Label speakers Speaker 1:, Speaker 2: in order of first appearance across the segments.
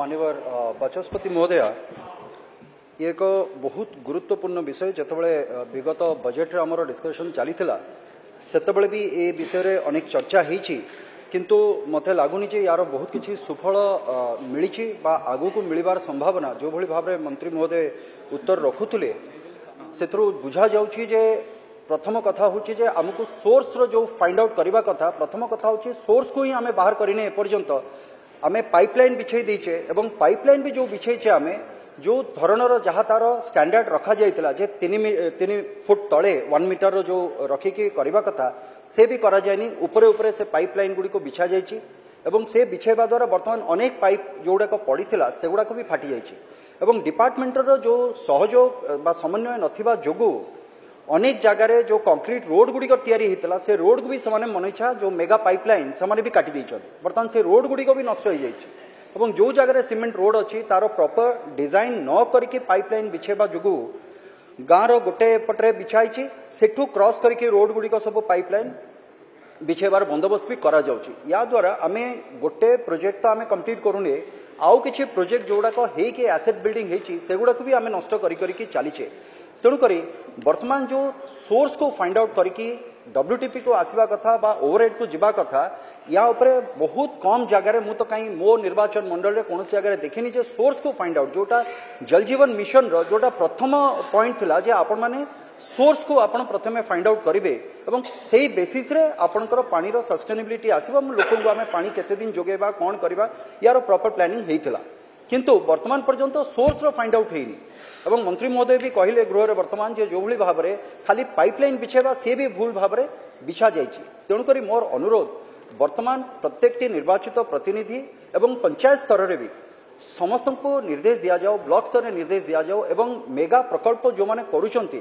Speaker 1: माननीय बाचस्पति महोदय ये एक बहुत गुरुत्वपूर्ण विषय जितेबाला विगत बजेट आमर डिस्कसन चली सेतबले भी ए विषय रे अनेक चर्चा होती किंतु मते लगुनि यार बहुत किसी सुफल मिली आगू को मिलबार संभावना जो भली भाव मंत्री महोदय उत्तर रखुले से बुझा जाउछि जे प्रथम कथा हूँ जे आमको सोर्स रो जो फाइंड आउट करने कथा प्रथम कथा हूँ सोर्स को ही आम बाहर करने एपर्यंत आम पाइपलाइन बिछे देचे एवं पाइपलाइन भी जो बिछेचे आम जो धरणर जहाँ तार स्टैंडर्ड रखा जाइतिला जे 3 फुट तले 1 मीटर जो रखिकी करने कथा से भी करा जायनी उपरे उपरे से पाइपलाइन गुड़ी को बिछा जाइछि एवं से बिछेबा द्वारा बर्तमान अनेक पाइप जोगुड़ाक पड़ीथिला सेगुड़ाक भी फाटी जाइछि एवं डिपार्टमेंटर जो सहयोग बा समन्वय नथिबा जोगु अनेक जगार जो कंक्रीट रोड गुड़िक तैयारी होता से रोड को भी से मन इच्छा जो मेगा पाइपलाइन से भी काटी बर्तमान से रोड गुड़िक भी नष्ट हो जाए जो जगह सीमेंट रोड अच्छी तार प्रॉपर डिजाइन न करके पाइपलाइन बिछेबा जोगु गाँव गोटे पटे बिछाई सेठू क्रॉस करके रोड गुड़िक सब पाइपलाइन बिछेबार बंदोबस्त भी करा जाउछि या द्वारा आम गोटे प्रोजेक्ट तो आम कंप्लीट करूने आउ किछि प्रोजेक्ट जोड़ाक होइके एसेट बिल्डिंग होइछि सेगुड़ाक भी आम नष्ट करी चलीचे तेणुक वर्तमान जो सोर्स को फाइंड आउट करके WTP को आसवा कथा बा ओवरहेड को जीवा कथा या उपरे बहुत कम जगार मु तो कहीं मो निर्वाचन मंडल रे कौन जगह देखिनी जे सोर्स को फाइंड आउट जोटा जल जीवन मिशन रो जोटा प्रथम पॉइंट थिला जे आपण माने सोर्स को आपण प्रथमे फाइंड आउट करिवे एवं सेही बेसिस रे आपणकर पानी रो सस्टेनेबिलिटी आसीबा लोकन को आमे पानी केते दिन जोगेबा कोन करबा यार प्रॉपर प्लानिंग हेइथिला किंतु वर्तमान पर्यंत सोर्स रो फाइंड आउट हेइनी एवं मंत्री महोदय भी कहले गृह रे वर्तमान जे जो भली भाव रे खाली पाइपलाइन बिछेबा से भी भूल भाव रे बिछा जाइछि तेणु करी मोर अनुरोध वर्तमान प्रत्येक निर्वाचित प्रतिनिधि एवं पंचायत स्तर रे भी समस्त को निर्देश दिया जाओ ब्लॉक स्तर रे निर्देश दिया जाओ एवं मेगा प्रकल्प जो माने करूछंती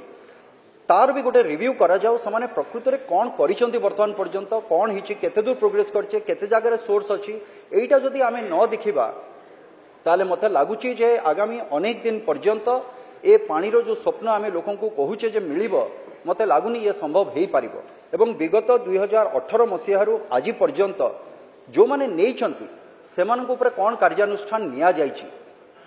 Speaker 1: तार भी गोटे रिव्यू करा जाओ समाने प्रकृत रे कोन करिसंती वर्तमान पर्यंत कोन हिची केते दूर प्रोग्रेस करछे केते जगह रे सोर्स अछि एटा जदी आमे न देखिबा ताले मते लागुची जे आगामी अनेक दिन पर्यंत ए पानीर जो स्वप्न आमे लोकन को कहूचे जे मिलिबो मते लागुनी ये संभव हेई पारिबो एवं विगत 2018 मसीहारू आज पर्यंत जो माने नेइचंती सेमान को ऊपर कोन कार्यानुष्ठान निया जाइछि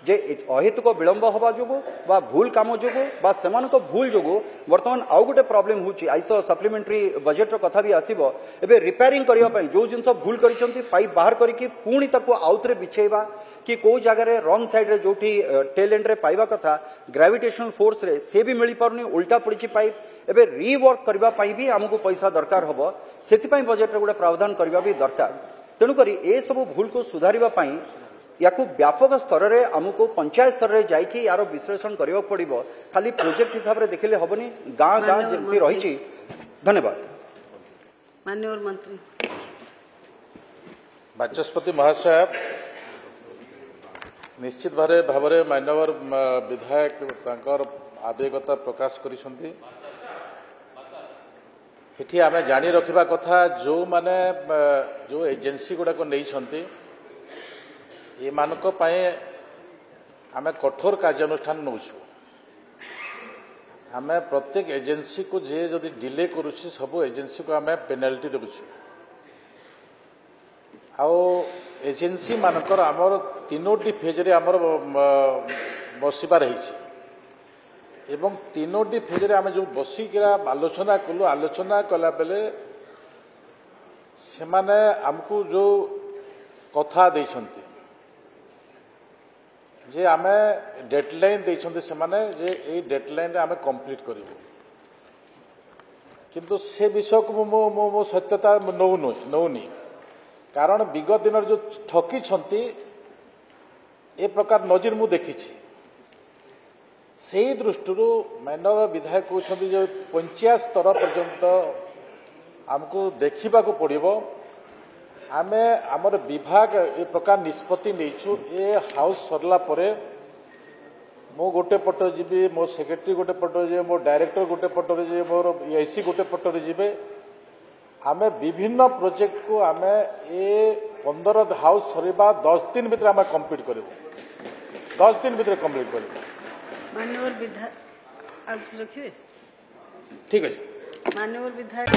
Speaker 1: जे अहेतुक विलंब हवा जोगो बा भूल काम जोगो बा सेमान को भूल जोगो वर्तमान आउ गोटे प्रॉब्लम होची आइस सप्लीमेंटरी बजेट रो कथा भी आसीबो एबे रिपेयरिंग करिया पई जो जिंस भूल करिसंती पाइप बाहर करके पुणी ताको आउतरे बिछेबा कि को जगह रे रॉन्ग साइड रे जोठी टेल एंड रे पाइबा कथा ग्रेविटेशनल फोर्स रे से भी मिली पारुनी उल्टा पड़िछि पाइप एबे रीवर्क करबा पई भी हमको पैसा दरकार हबो सेति पई बजेट रे गोटे प्रावधान करबा भी दरकार तेणु करी ए सब भूल को सुधारिबा पई याकू व्यापक स्तर रे हमको पंचायत स्तर रे जाइकी यार विश्लेषण करबा पड़िबो खाली प्रोजेक्ट हिसाब रे देखले हबनी गां गां जेमती रहिछि धन्यवाद
Speaker 2: माननीय मंत्री
Speaker 3: बाचस्पति महाशय निश्चित भाव मान्यवर विधायक तांकर आवेगता प्रकाश करिसंती एठी आमे जानी रखिबा कथा जो माने जो एजेंसी गुडा को नैछंती ए मानक पाए आमे कठोर कार्यानुष्ठान नौछु आमे प्रत्येक एजेंसी को जे जदि डिले करूछि सब एजेंसी को आमे पेनाल्टी देबुछु आओ एजेंसी मानकर आमर 3टी फेज रे आमर बसिबा रही एवं 3टी फेज रे आमे जो बसिकिरा आलोचना कलु आलोचना कला बेले से माने हमको जो कथा देछंती जे आमे डेडलाइन देछंती से माने जे ए डेडलाइन रे आमे कंप्लीट करिवो किंतु से विषय को मो सत्यता नौनी कारण विगत दिन जो ठकी छंती ए प्रकार नजर मु देखी से दृष्टि मानव विधायक कहते जो पंचायत स्तर पर्यंत आमको देखा पड़ो आमे आमर विभाग ए प्रकार निष्पत्ति नहींचु ए हाउस सरला परे मो गोटे पट जी मो सेक्रेटरी गोटे पट जे मो डायरेक्टर गोटे पटर जे मोर एसी गोटे पटर जीवे आमे विभिन्न प्रोजेक्ट को आमे ए 15 हाउस सरीबा 10 दिन भीतर आमे कंप्लीट करिवो 10 दिन भीतर कंप्लीट करिवो
Speaker 2: माननीय विधायक आप रखिए
Speaker 3: ठीक है
Speaker 2: माननीय विधायक